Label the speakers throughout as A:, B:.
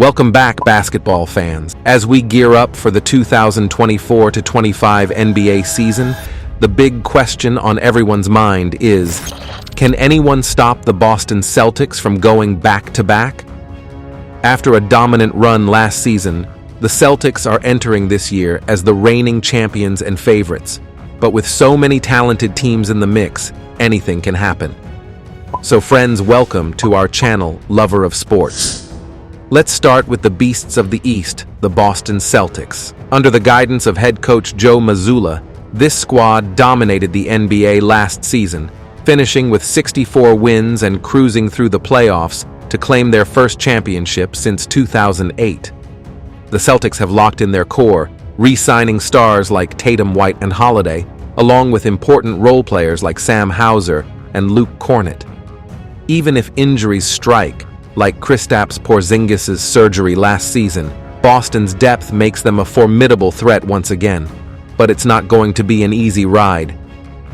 A: Welcome back, basketball fans. As we gear up for the 2024-25 NBA season, the big question on everyone's mind is, can anyone stop the Boston Celtics from going back-to-back? After a dominant run last season, the Celtics are entering this year as the reigning champions and favorites. But with so many talented teams in the mix, anything can happen. So friends, welcome to our channel, Lover of Sports. Let's start with the beasts of the East, the Boston Celtics. Under the guidance of head coach Joe Mazzulla, this squad dominated the NBA last season, finishing with 64 wins and cruising through the playoffs to claim their first championship since 2008. The Celtics have locked in their core, re-signing stars like Tatum, White, and Holiday, along with important role players like Sam Hauser and Luke Kornet. Even if injuries strike, like Kristaps Porzingis' surgery last season, Boston's depth makes them a formidable threat once again. But it's not going to be an easy ride.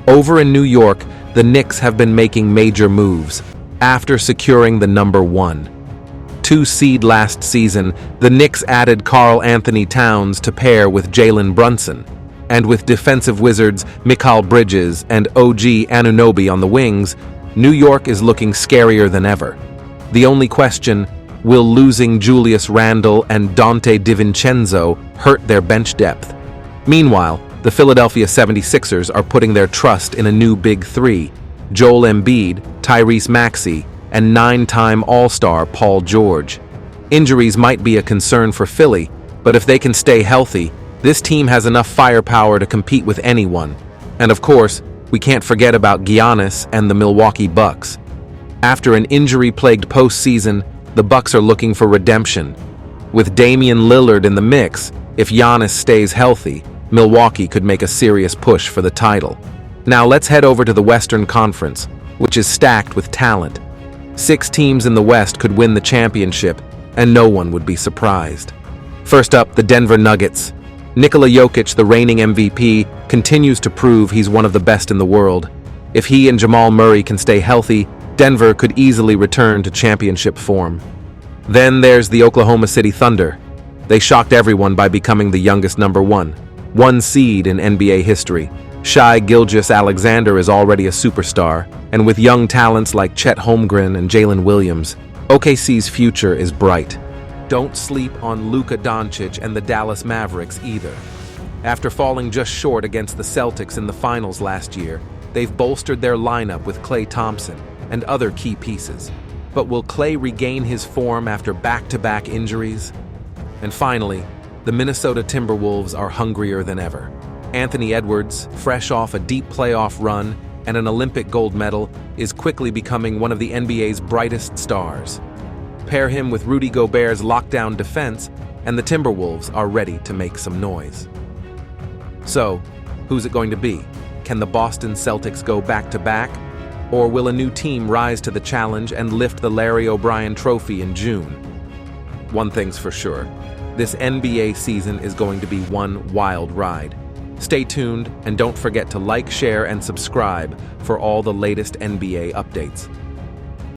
A: Over in New York, the Knicks have been making major moves. After securing the number 2 seed last season, the Knicks added Karl Anthony Towns to pair with Jalen Brunson. And with defensive wizards Mikal Bridges and OG Anunoby on the wings, New York is looking scarier than ever. The only question, will losing Julius Randle and Dante DiVincenzo hurt their bench depth? Meanwhile, the Philadelphia 76ers are putting their trust in a new big three: Joel Embiid, Tyrese Maxey, and 9-time All-Star Paul George. Injuries might be a concern for Philly, but if they can stay healthy, this team has enough firepower to compete with anyone. And of course, we can't forget about Giannis and the Milwaukee Bucks. After an injury-plagued postseason, the Bucks are looking for redemption. With Damian Lillard in the mix, if Giannis stays healthy, Milwaukee could make a serious push for the title. Now let's head over to the Western Conference, which is stacked with talent. 6 teams in the West could win the championship, and no one would be surprised. First up, the Denver Nuggets. Nikola Jokic, the reigning MVP, continues to prove he's one of the best in the world. If he and Jamal Murray can stay healthy, Denver could easily return to championship form. Then there's the Oklahoma City Thunder. They shocked everyone by becoming the youngest number 1 seed in NBA history. Shai Gilgeous-Alexander is already a superstar, and with young talents like Chet Holmgren and Jalen Williams, OKC's future is bright. Don't sleep on Luka Dončić and the Dallas Mavericks either. After falling just short against the Celtics in the finals last year, they've bolstered their lineup with Klay Thompson and other key pieces. But will Klay regain his form after back-to-back injuries? And finally, the Minnesota Timberwolves are hungrier than ever. Anthony Edwards, fresh off a deep playoff run and an Olympic gold medal, is quickly becoming one of the NBA's brightest stars. Pair him with Rudy Gobert's lockdown defense, and the Timberwolves are ready to make some noise. So, who's it going to be? Can the Boston Celtics go back-to-back? Or will a new team rise to the challenge and lift the Larry O'Brien Trophy in June? One thing's for sure, this NBA season is going to be one wild ride. Stay tuned and don't forget to like, share, and subscribe for all the latest NBA updates.